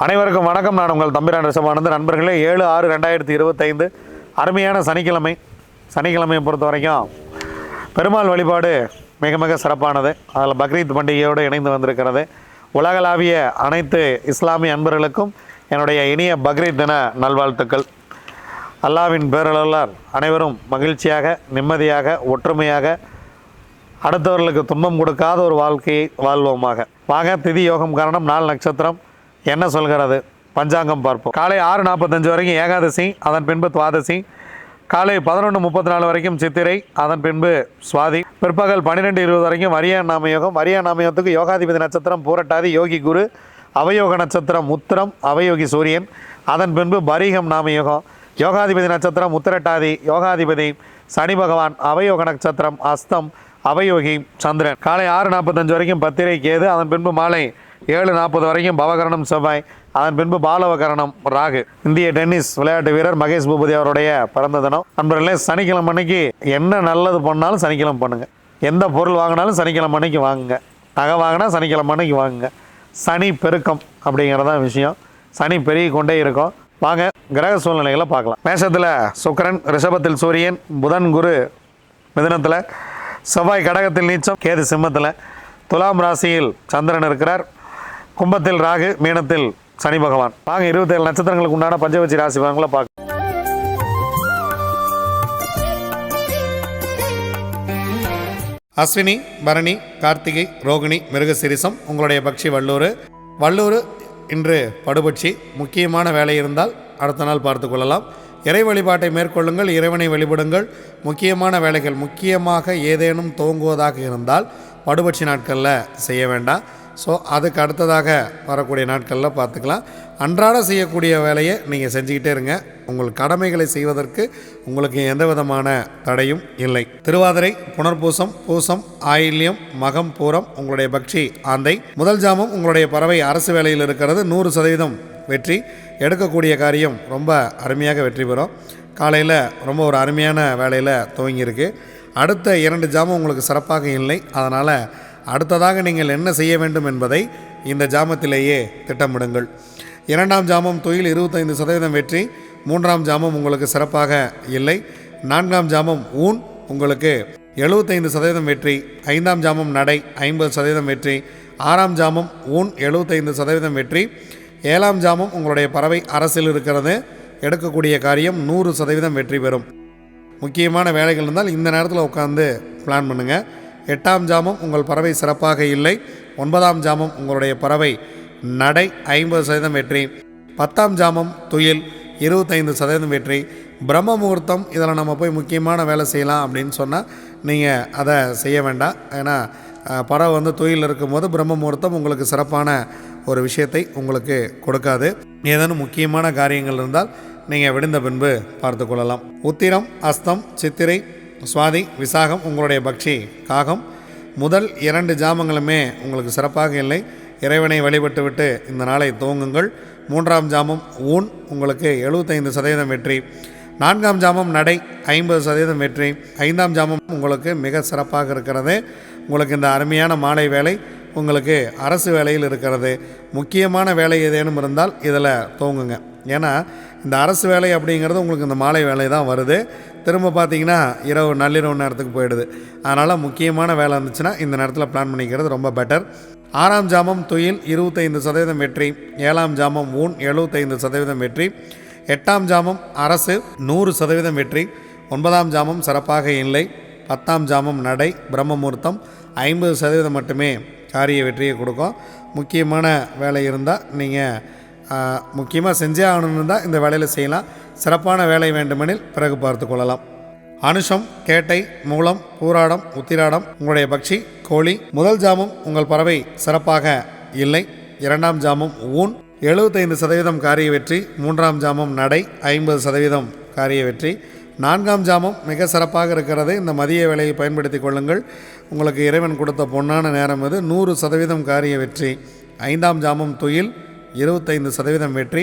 அனைவருக்கும் வணக்கம். நான் உங்கள் தம்பிரான் ரிஷபானந்து. நண்பர்களே, 7/6/2025 அருமையான சனிக்கிழமையை பொறுத்த வரைக்கும் பெருமாள் வழிபாடு மிக மிக சிறப்பானது. அதில் பக்ரீத் பண்டிகையோடு இணைந்து வந்திருக்கிறது. உலகளாவிய அனைத்து இஸ்லாமிய அன்பர்களுக்கும் என்னுடைய இனிய பக்ரீத் தின நல்வாழ்த்துக்கள். அல்லாவின் பேரலால் அனைவரும் மகிழ்ச்சியாக, நிம்மதியாக, ஒற்றுமையாக, அடுத்தவர்களுக்கு துன்பம் கொடுக்காத ஒரு வாழ்க்கையை வாழ்வோமாக. வாங்க, திதி யோகம் காரணம் நாள் நட்சத்திரம் என்ன சொல்கிறது பஞ்சாங்கம் பார்ப்போம். காலை 6:45 வரைக்கும் ஏகாதசி, அதன் பின்பு துவாதசி. காலை 11:34 வரைக்கும் சித்திரை, அதன் பின்பு சுவாதி. பிற்பகல் 12:20 வரைக்கும் வரியா நாமயோகம். வரியா நாமயோகத்துக்கு யோகாதிபதி நட்சத்திரம் பூரட்டாதி, யோகி குரு. அவயோக நட்சத்திரம் உத்திரம், அவயோகி சூரியன். அதன் பின்பு பரீகம் நாமயோகம். யோகாதிபதி நட்சத்திரம் உத்திரட்டாதி, யோகாதிபதி சனி பகவான். அவயோக நட்சத்திரம் அஸ்தம், அவயோகி சந்திரன். காலை 6:45 வரைக்கும் பத்திரை கேது, அதன் பின்பு மாலை 7:40 வரைக்கும் பவகரணம் செவ்வாய், அதன் பின்பு பாலவகரணம் ராகு. இந்திய டென்னிஸ் விளையாட்டு வீரர் மகேஷ் பூபதி அவருடைய பிறந்த தினம். நண்பர்களே, சனிக்கிழமை அன்னைக்கு என்ன நல்லது பண்ணாலும் சனிக்கிழமை பண்ணுங்க. எந்த பொருள் வாங்கினாலும் சனிக்கிழமை அன்னைக்கு வாங்குங்க. நகை வாங்கினா சனிக்கிழமை அன்னைக்கு வாங்குங்க. சனி பெருக்கம் அப்படிங்கிறதான் விஷயம். சனி பெருகி கொண்டே இருக்கும். வாங்க, கிரக சூழ்நிலைகளை பார்க்கலாம். மேஷத்தில் சுக்கிரன், ரிஷபத்தில் சூரியன், புதன் குரு மிதுனத்தில், செவ்வாய் கடகத்தில் நீச்சம், கேது சிம்மத்தில், துலாம் ராசியில் சந்திரன் இருக்கிறார், கும்பத்தில் ராகு, மீனத்தில் சனி பகவான். வாங்க, 27 நட்சத்திரங்களுக்கு உண்டான பஞ்சவச்சி ராசி பலன்களை பார்க்க. அஸ்வினி, பரணி, கார்த்திகை, ரோகிணி, மிருகசிரிசம் உங்களுடைய பக்ஷி வல்லூர் இன்று படுபட்சி. முக்கியமான வேலை இருந்தால் அடுத்த நாள் பார்த்து கொள்ளலாம். இறை வழிபாட்டை மேற்கொள்ளுங்கள், இறைவனை வழிபடுங்கள். முக்கியமான வேலைகள், முக்கியமாக ஏதேனும் துவங்குவதாக இருந்தால் படுபட்சி நாட்களில் செய்ய வேண்டாம். ஸோ அதுக்கு அடுத்ததாக வரக்கூடிய நாட்களில் பார்த்துக்கலாம். அன்றாட செய்யக்கூடிய வேலையை நீங்கள் செஞ்சுக்கிட்டே இருங்க. உங்கள் கடமைகளை செய்வதற்கு உங்களுக்கு எந்த விதமான தடையும் இல்லை. திருவாதிரை, புனர்பூசம், பூசம், ஆயில்யம், மகம், பூரம் உங்களுடைய பக்ஷி ஆந்தை. முதல் ஜாமம் உங்களுடைய பறவை அரசு வேலையில் இருக்கிறது. 100% வெற்றி. எடுக்கக்கூடிய காரியம் ரொம்ப அருமையாக வெற்றி பெறும். காலையில் ரொம்ப ஒரு அருமையான வேலையில் துவங்கியிருக்கு. அடுத்த 2 ஜாமம் உங்களுக்கு சிறப்பாக இல்லை. அதனால் அடுத்ததாக நீங்கள் என்ன செய்ய வேண்டும் என்பதை இந்த ஜாமத்திலேயே திட்டமிடுங்கள். 2ஆம் ஜாமம் தொழில் 25% வெற்றி. 3ஆம் ஜாமம் உங்களுக்கு சிறப்பாக இல்லை. 4ஆம் ஜாமம் ஊன் உங்களுக்கு 75% வெற்றி. 5ஆம் ஜாமம் நடை 50% வெற்றி. 6ஆம் ஜாமம் ஊன் 75% வெற்றி. 7ஆம் ஜாமம் உங்களுடைய பறவை அரசில் இருக்கிறது. எடுக்கக்கூடிய காரியம் 100% வெற்றி பெறும். முக்கியமான வேலைகள் இருந்தால் இந்த நேரத்தில் உட்காந்து பிளான் பண்ணுங்கள். 8ஆம் ஜாமம் உங்கள் பறவை சிறப்பாக இல்லை. 9ஆம் ஜாமம் உங்களுடைய பறவை நடை 50% வெற்றி. 10ஆம் ஜாமம் துயில் 25% வெற்றி. பிரம்ம முகூர்த்தம், இதில் நம்ம போய் முக்கியமான வேலை செய்யலாம் அப்படின்னு சொன்னால் நீங்கள் அதை செய்ய வேண்டாம். ஏன்னா பறவை துயில் இருக்கும்போது பிரம்ம முகூர்த்தம் உங்களுக்கு சிறப்பான ஒரு விஷயத்தை உங்களுக்கு கொடுக்காது. ஏதேனும் முக்கியமான காரியங்கள் இருந்தால் நீங்கள் விடுந்த பின்பு பார்த்து கொள்ளலாம். உத்திரம், அஸ்தம், சித்திரை, சுவாதி, விசாகம் உங்களுடைய பக்ஷி காகம். முதல் 2 ஜாமங்களுமே உங்களுக்கு சிறப்பாக இல்லை. இறைவனை வழிபட்டு விட்டு இந்த நாளை துவங்குங்கள். 3ஆம் ஜாமம் ஊன் உங்களுக்கு 75% வெற்றி. 4ஆம் ஜாமம் நடை 50% வெற்றி. 5ஆம் ஜாமம் உங்களுக்கு மிக சிறப்பாக இருக்கிறது. உங்களுக்கு இந்த அருமையான மாலை வேலை உங்களுக்கு அரசு வேலையில் இருக்கிறது. முக்கியமான வேலை ஏதேனும் இருந்தால் இதில் துவங்குங்க. ஏன்னா இந்த அரசு வேலை அப்படிங்கிறது உங்களுக்கு இந்த மாலை வேலை தான் வருது. திரும்ப பார்த்தீங்கன்னா நள்ளிரவு நேரத்துக்கு போயிடுது. அதனால் முக்கியமான வேலை இருந்துச்சுன்னா இந்த நேரத்தில் பிளான் பண்ணிக்கிறது ரொம்ப பெட்டர். 6ஆம் ஜாமம் துயில் 25% வெற்றி. 7ஆம் ஜாமம் ஊன் 75% வெற்றி. 8ஆம் ஜாமம் அரசு 100% வெற்றி. 9ஆம் ஜாமம் சிறப்பாக இல்லை. 10ஆம் ஜாமம் நடை பிரம்ம முகூர்த்தம் 50% மட்டுமே காரிய வெற்றியை கொடுக்கும். முக்கியமான வேலை இருந்தால் நீங்கள் முக்கியமாக செஞ்சே ஆகணும்னு தான் இந்த வேலையில் செய்யலாம். சிறப்பான வேலை வேண்டுமெனில் பிறகு பார்த்து கொள்ளலாம். அனுஷம், கேட்டை, மூலம், பூராடம், உத்திராடம் உங்களுடைய பக்ஷி கோழி. முதல் ஜாமம் உங்கள் பறவை சிறப்பாக இல்லை. 2ஆம் ஜாமம் ஊன் 75% காரிய வெற்றி. 3ஆம் ஜாமம் நடை 50% காரிய வெற்றி. 4ஆம் ஜாமம் மிக சிறப்பாக இருக்கிறது. இந்த மதிய வேலையை பயன்படுத்தி கொள்ளுங்கள். உங்களுக்கு இறைவன் கொடுத்த பொன்னான நேரம் இது. 100% காரிய வெற்றி. 5ஆம் ஜாமம் துயில் 25% வெற்றி.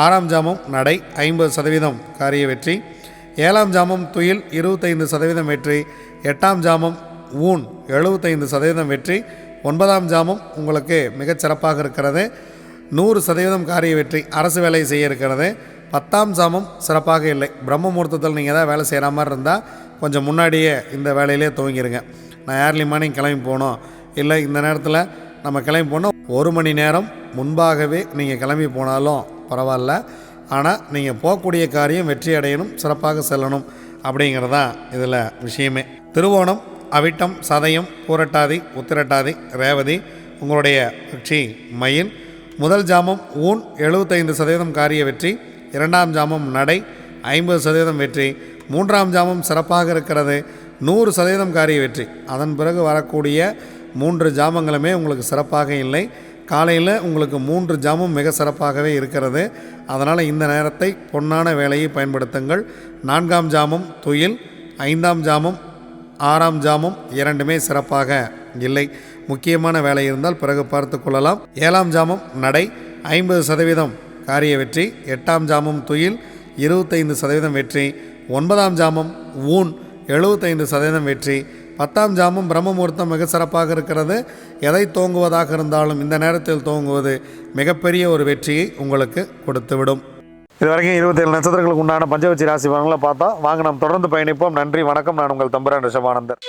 6ஆம் ஜாமம் நடை 50% காரிய வெற்றி. 7ஆம் ஜாமம் துயில் 25% வெற்றி. 8ஆம் ஜாமம் ஊன் 75% வெற்றி. 9ஆம் ஜாமம் உங்களுக்கு மிகச்சிறப்பாக இருக்கிறது. 100% காரிய வெற்றி. அரசு வேலை செய்ய இருக்கிறது. 10ஆம் ஜாமம் சிறப்பாக இல்லை. பிரம்ம முகூர்த்தத்தில் நீங்கள் தான் வேலை செய்கிற மாதிரி இருந்தால் கொஞ்சம் முன்னாடியே இந்த வேலையிலே துவங்கிடுங்க. நான் ஏர்லி மார்னிங் கிளம்பி போகணும், இல்லை இந்த நேரத்தில் நம்ம கிளம்பி போனோம், 1 மணி நேரம் முன்பாகவே நீங்கள் கிளம்பி போனாலும் பரவாயில்ல. ஆனால் நீங்கள் போகக்கூடிய காரியம் வெற்றி அடையணும், சிறப்பாக செல்லணும் அப்படிங்கிறது தான் இதில் விஷயமே. திருவோணம், அவிட்டம், சதயம், பூரட்டாதி, உத்திரட்டாதி, ரேவதி உங்களுடைய பக்ஷி மயில். முதல் ஜாமம் ஊன் 75% காரிய வெற்றி. 2ஆம் ஜாமம் நடை 50% வெற்றி. 3ஆம் ஜாமம் சிறப்பாக இருக்கிறது, 100% காரிய வெற்றி. அதன் பிறகு வரக்கூடிய 3 ஜாமங்களுமே உங்களுக்கு சிறப்பாக இல்லை. காலையில் உங்களுக்கு 3 ஜாமும் மிக சிறப்பாகவே இருக்கிறது. அதனால் இந்த நேரத்தை பொன்னான வேலையை பயன்படுத்துங்கள். 4ஆம் ஜாமம் துயில், 5ஆம் ஜாமம் 6ஆம் ஜாமம் இரண்டுமே சிறப்பாக இல்லை. முக்கியமான வேலை இருந்தால் பிறகு பார்த்து கொள்ளலாம். 7ஆம் ஜாமம் நடை 50% காரிய வெற்றி. 8ஆம் ஜாமம் துயில் 25% வெற்றி. 9ஆம் ஜாமம் ஊன் 75% வெற்றி. 10ஆம் ஜாமம் பிரம்ம முகூர்த்தம் மிக சிறப்பாக இருக்கிறது. எதை துவங்குவதாக இருந்தாலும் இந்த நேரத்தில் துவங்குவது மிகப்பெரிய ஒரு வெற்றியை உங்களுக்கு கொடுத்துவிடும். இதுவரைக்கும் 27 நட்சத்திரங்களுக்கு உண்டான பஞ்சவச்சி ராசி பலன்களை பார்த்தா வாங்க நாம் தொடர்ந்து பயணிப்போம். நன்றி, வணக்கம். நான் உங்கள் தம்புரான் ரிஷபானந்தர்.